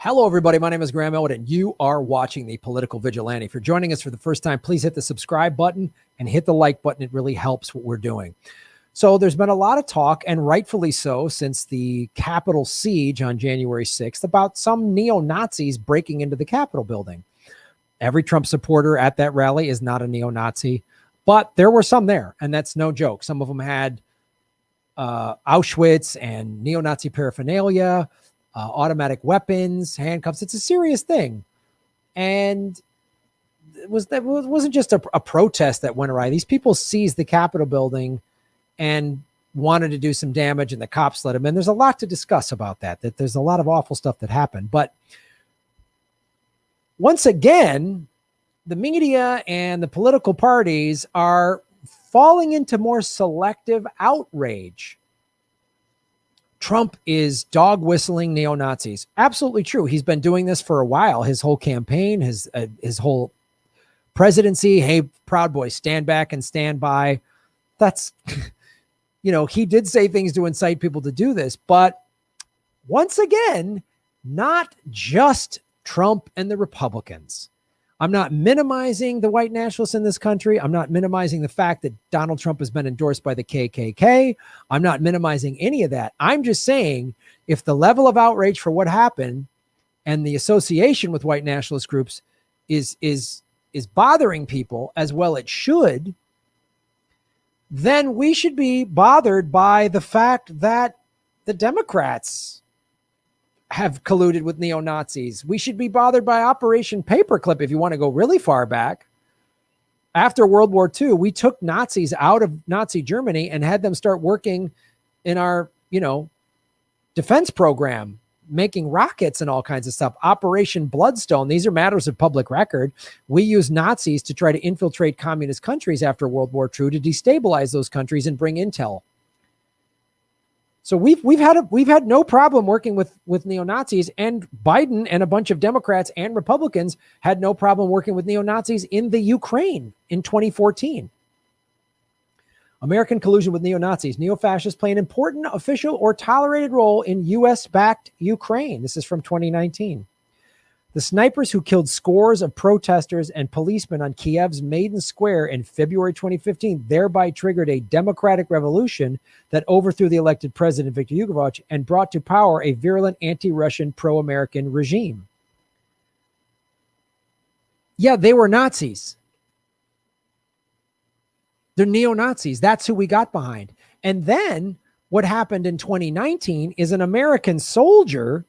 Hello, everybody. My name is Graham Elwood, and you are watching The Political Vigilante. If you're joining us for the first time, please hit the subscribe button and hit the like button. It really helps what we're doing. So there's been a lot of talk, and rightfully so, since the Capitol siege on January 6th about some neo-Nazis breaking into the Capitol building. Every Trump supporter at that rally is not a neo-Nazi, but there were some there, and that's no joke. Some of them had Auschwitz and neo-Nazi paraphernalia, automatic weapons, handcuffs. It's a serious thing. And it wasn't just a protest that went awry. These people seized the Capitol building and wanted to do some damage, and the cops let them in. There's a lot to discuss about that there's a lot of awful stuff that happened. But once again, the media and the political parties are falling into more selective outrage. Trump is dog whistling neo-Nazis. Absolutely true. He's been doing this for a while. His whole campaign, his whole presidency. Hey, Proud Boys, stand back and stand by. That's, he did say things to incite people to do this. But once again, not just Trump and the Republicans. I'm not minimizing the white nationalists in this country. I'm not minimizing the fact that Donald Trump has been endorsed by the KKK. I'm not minimizing any of that. I'm just saying if the level of outrage for what happened and the association with white nationalist groups is bothering people, as well it should, then we should be bothered by the fact that the Democrats have colluded with neo-Nazis. We should be bothered by Operation Paperclip if you want to go really far back. After World War II, we took Nazis out of Nazi Germany and had them start working in our, defense program, making rockets and all kinds of stuff. Operation Bloodstone. These are matters of public record. We used Nazis to try to infiltrate communist countries after World War II to destabilize those countries and bring intel. So we've had no problem working with neo-Nazis, and Biden and a bunch of Democrats and Republicans had no problem working with neo-Nazis in the Ukraine in 2014. American collusion with neo-Nazis. Neo-fascists play an important official or tolerated role in U.S.-backed Ukraine. This is from 2019. The snipers who killed scores of protesters and policemen on Kiev's Maidan Square in February 2015 thereby triggered a democratic revolution that overthrew the elected president Viktor Yanukovych and brought to power a virulent anti-Russian pro-American regime. Yeah, they were Nazis. They're neo-Nazis. That's who we got behind. And then what happened in 2019 is an American soldier,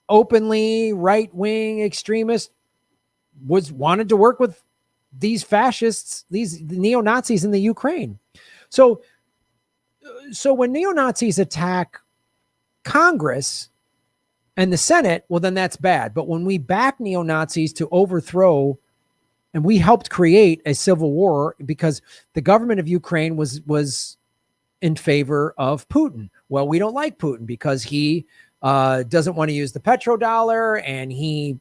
openly right-wing extremist, wanted to work with these fascists, these neo-Nazis in the Ukraine. So when neo-Nazis attack Congress and the Senate, well, then that's bad. But when we back neo-Nazis to overthrow, and we helped create a civil war because the government of Ukraine was in favor of Putin. Well, we don't like Putin because he doesn't want to use the petrodollar, and he,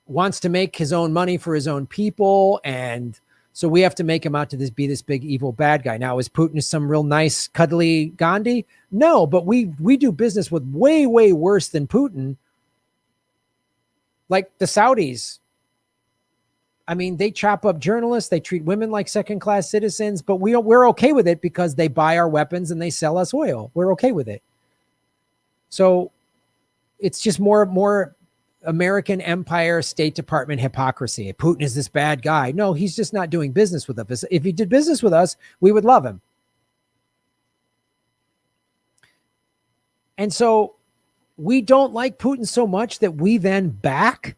wants to make his own money for his own people. And so we have to make him out to be this big evil bad guy. Now, is Putin some real nice, cuddly Gandhi? No, but we do business with way, way worse than Putin. Like the Saudis. I mean, they chop up journalists. They treat women like second-class citizens, but we're okay with it because they buy our weapons and they sell us oil. We're okay with it. So it's just more American empire, State Department hypocrisy. Putin is this bad guy. No, he's just not doing business with us. If he did business with us, we would love him. And so we don't like Putin so much that we then back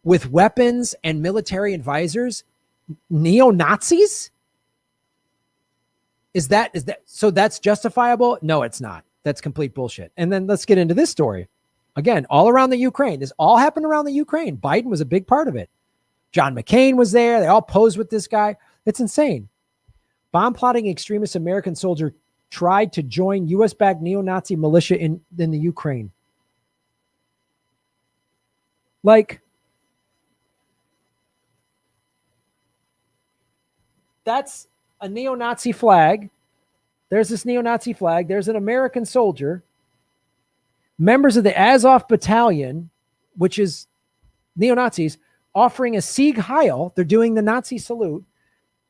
with weapons and military advisors neo-Nazis? Is that so that's justifiable? No, it's not. That's complete bullshit. And then let's get into this story. Again, all around the Ukraine. This all happened around the Ukraine. Biden was a big part of it. John McCain was there. They all posed with this guy. It's insane. Bomb-plotting extremist American soldier tried to join U.S.-backed neo-Nazi militia in the Ukraine. Like, that's a neo-Nazi flag There's this neo-Nazi flag. There's an American soldier. Members of the Azov Battalion, which is neo-Nazis, offering a Sieg Heil. They're doing the Nazi salute.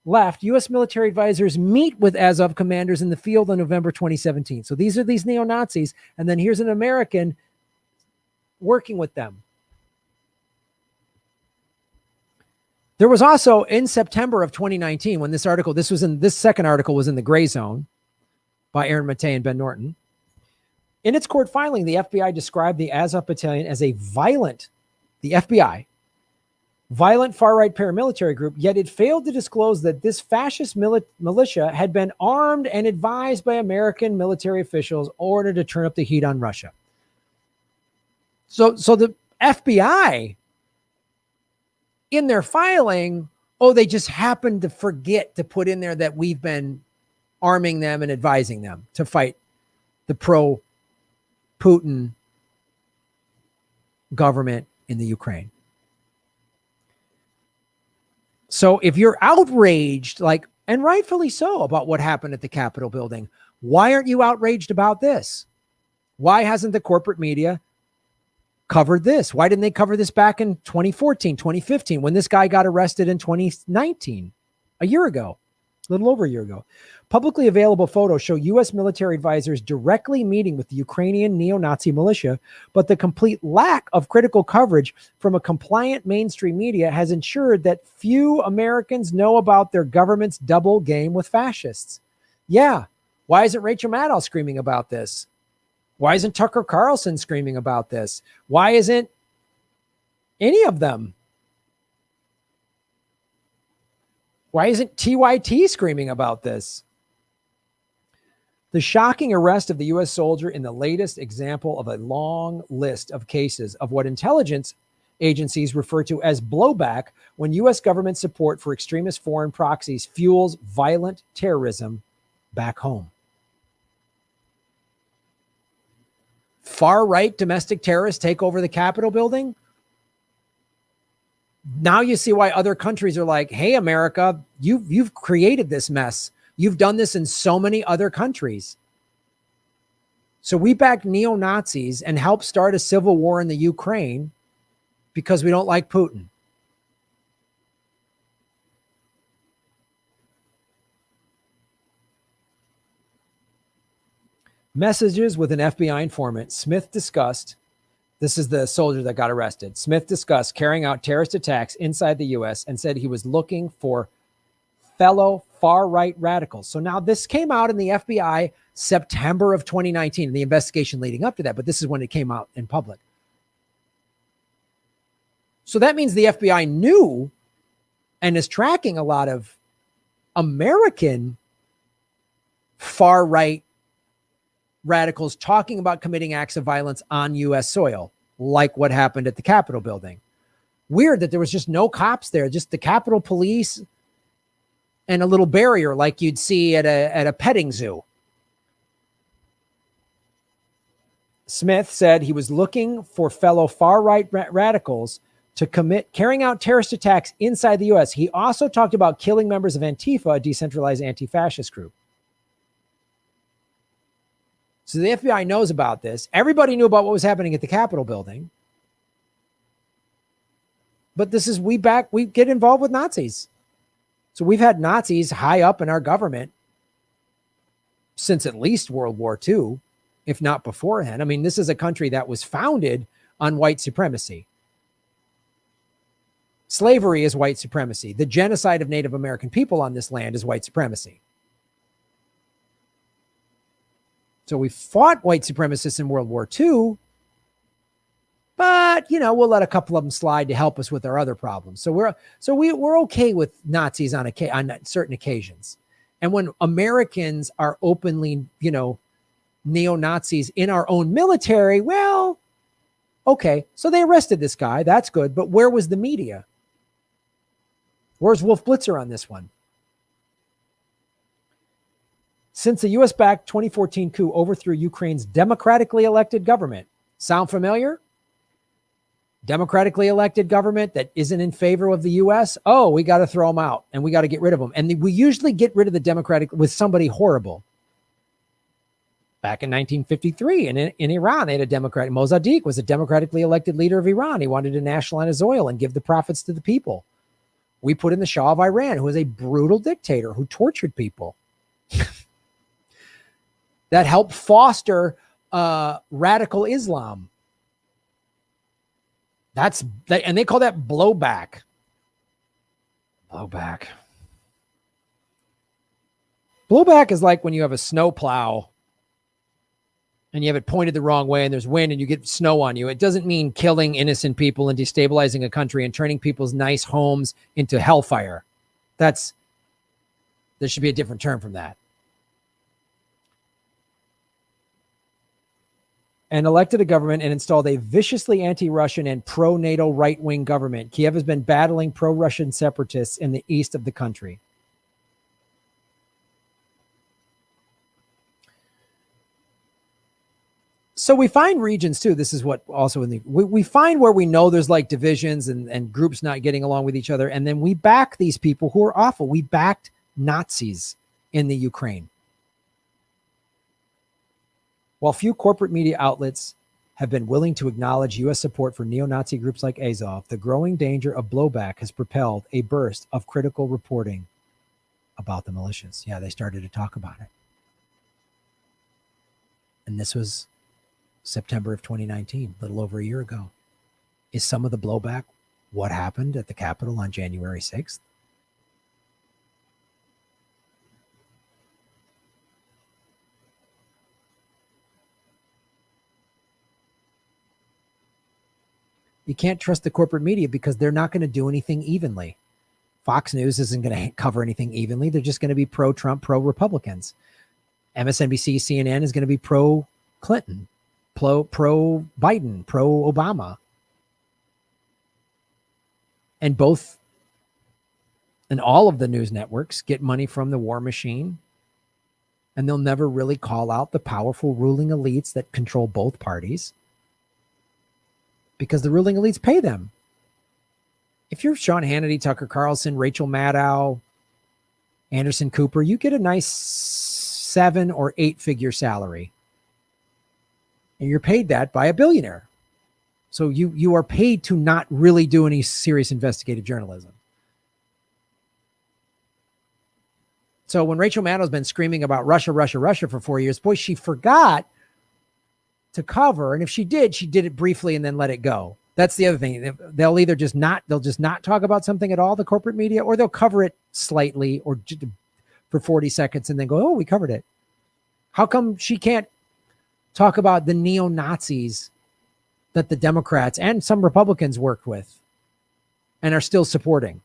Left. U.S. military advisors meet with Azov commanders in the field in November 2017. So these are these neo-Nazis. And then here's an American working with them. There was also in September of 2019, when this second article was in the Gray Zone by Aaron Mattei and Ben Norton. In its court filing, the FBI described the Azov Battalion as a violent far-right paramilitary group, yet it failed to disclose that this fascist militia had been armed and advised by American military officials in order to turn up the heat on Russia. So the FBI, in their filing, they just happened to forget to put in there that we've been arming them and advising them to fight the pro-Putin government in the Ukraine. So if you're outraged, and rightfully so, about what happened at the Capitol building, why aren't you outraged about this? Why hasn't the corporate media covered this? Why didn't they cover this back in 2014, 2015, when this guy got arrested in 2019, a little over a year ago? Publicly available photos show U.S. military advisors directly meeting with the Ukrainian neo-Nazi militia, but the complete lack of critical coverage from a compliant mainstream media has ensured that few Americans know about their government's double game with fascists. Yeah. Why isn't Rachel Maddow screaming about this? Why isn't Tucker Carlson screaming about this? Why isn't any of them? Why isn't TYT screaming about this? The shocking arrest of the U.S. soldier in the latest example of a long list of cases of what intelligence agencies refer to as blowback when U.S. government support for extremist foreign proxies fuels violent terrorism back home. Far-right domestic terrorists take over the Capitol building. Now you see why other countries are like, hey, America, you've created this mess. You've done this in so many other countries. So we back neo-Nazis and help start a civil war in the Ukraine because we don't like Putin. Messages with an FBI informant. Smith discussed, this is the soldier that got arrested. Smith discussed carrying out terrorist attacks inside the U.S. and said he was looking for fellow far-right radicals. So now this came out in the FBI September of 2019, the investigation leading up to that, but this is when it came out in public. So that means the FBI knew and is tracking a lot of American far-right radicals talking about committing acts of violence on U.S. soil, like what happened at the Capitol building. Weird that there was just no cops there, just the Capitol Police and a little barrier like you'd see at a petting zoo. Smith said he was looking for fellow far-right radicals to carrying out terrorist attacks inside the U.S. He also talked about killing members of Antifa, a decentralized anti-fascist group. So the FBI knows about this. Everybody knew about what was happening at the Capitol building. But this is, we get involved with Nazis. So we've had Nazis high up in our government since at least World War II, if not beforehand. I mean, this is a country that was founded on white supremacy. Slavery is white supremacy. The genocide of Native American people on this land is white supremacy. So we fought white supremacists in World War II, but, we'll let a couple of them slide to help us with our other problems. So we're okay with Nazis on certain occasions. And when Americans are openly, neo-Nazis in our own military, well, okay. So they arrested this guy. That's good. But where was the media? Where's Wolf Blitzer on this one? Since the U.S.-backed 2014 coup overthrew Ukraine's democratically elected government. Sound familiar? Democratically elected government that isn't in favor of the U.S. Oh, we got to throw them out and we got to get rid of them. And we usually get rid of the Democratic with somebody horrible. Back in 1953 in Iran, they had a Democrat. Mossadegh was a democratically elected leader of Iran. He wanted to nationalize oil and give the profits to the people. We put in the Shah of Iran, who was a brutal dictator who tortured people. That helped foster radical Islam. And they call that blowback. Blowback. Blowback is like when you have a snow plow and you have it pointed the wrong way and there's wind and you get snow on you. It doesn't mean killing innocent people and destabilizing a country and turning people's nice homes into hellfire. There should be a different term from that. And elected a government and installed a viciously anti-Russian and pro-NATO right-wing government. Kiev has been battling pro-Russian separatists in the east of the country. So we find regions too. This is what also we find where we know there's like divisions and groups not getting along with each other. And then we back these people who are awful. We backed Nazis in the Ukraine. While few corporate media outlets have been willing to acknowledge U.S. support for neo-Nazi groups like Azov, the growing danger of blowback has propelled a burst of critical reporting about the militias. Yeah, they started to talk about it. And this was September of 2019, a little over a year ago. Is some of the blowback what happened at the Capitol on January 6th? You can't trust the corporate media because they're not going to do anything evenly. Fox News isn't going to cover anything evenly. They're just going to be pro-Trump, pro-Republicans. MSNBC, CNN is going to be pro-Clinton, pro-Biden, pro-Obama. And all of the news networks get money from the war machine. And they'll never really call out the powerful ruling elites that control both parties, because the ruling elites pay them. If you're Sean Hannity, Tucker Carlson, Rachel Maddow, Anderson Cooper, you get a nice 7 or 8-figure salary. And you're paid that by a billionaire. So you are paid to not really do any serious investigative journalism. So when Rachel Maddow's been screaming about Russia, Russia, Russia for 4 years, boy, she forgot to cover. And if she did it briefly and then let it go. That's the other thing. They'll either just not talk about something at all, the corporate media, or they'll cover it slightly or for 40 seconds and then go, oh, we covered it. How come she can't talk about the neo-Nazis that the Democrats and some Republicans worked with and are still supporting?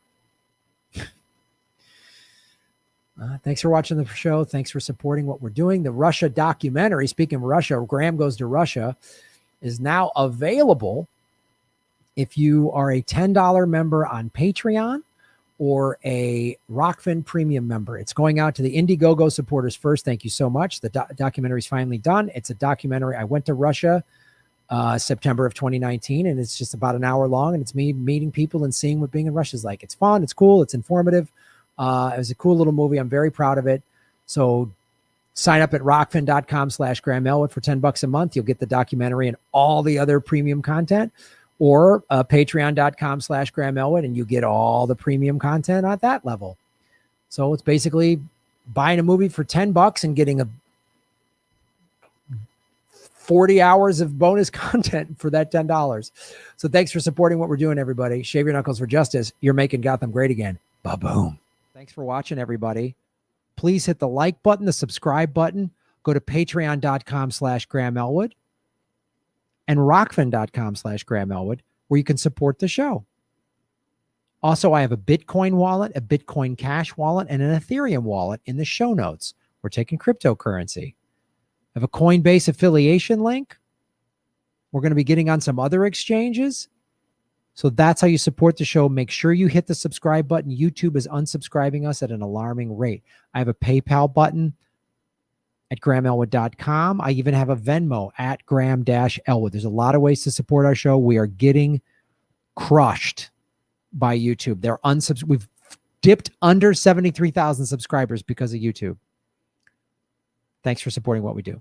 Thanks for watching the show. Thanks for supporting what we're doing. The Russia documentary, speaking of Russia, Graham Goes to Russia, is now available if you are a $10 member on Patreon or a Rockfin Premium member. It's going out to the Indiegogo supporters first. Thank you so much. The documentary is finally done. It's a documentary. I went to Russia September of 2019, and it's just about an hour long, and it's me meeting people and seeing what being in Russia is like. It's fun. It's cool. It's informative. It was a cool little movie. I'm very proud of it. So sign up at rockfin.com/Graham Elwood for $10 a month. You'll get the documentary and all the other premium content, or patreon.com/Graham Elwood, and you get all the premium content at that level. So it's basically buying a movie for $10 and getting 40 hours of bonus content for that $10. So thanks for supporting what we're doing, everybody. Shave your knuckles for justice. You're making Gotham great again. Ba-boom. Thanks for watching, everybody. Please hit the like button, the subscribe button. Go to patreon.com/Graham Elwood and rockfin.com/Graham Elwood, where you can support the show. Also, I have a Bitcoin wallet, a Bitcoin Cash wallet, and an Ethereum wallet in the show notes. We're taking cryptocurrency. I have a Coinbase affiliation link. We're going to be getting on some other exchanges. So that's how you support the show. Make sure you hit the subscribe button. YouTube is unsubscribing us at an alarming rate. I have a PayPal button at GrahamElwood.com. I even have a Venmo at Graham-Elwood. There's a lot of ways to support our show. We are getting crushed by YouTube. We've dipped under 73,000 subscribers because of YouTube. Thanks for supporting what we do.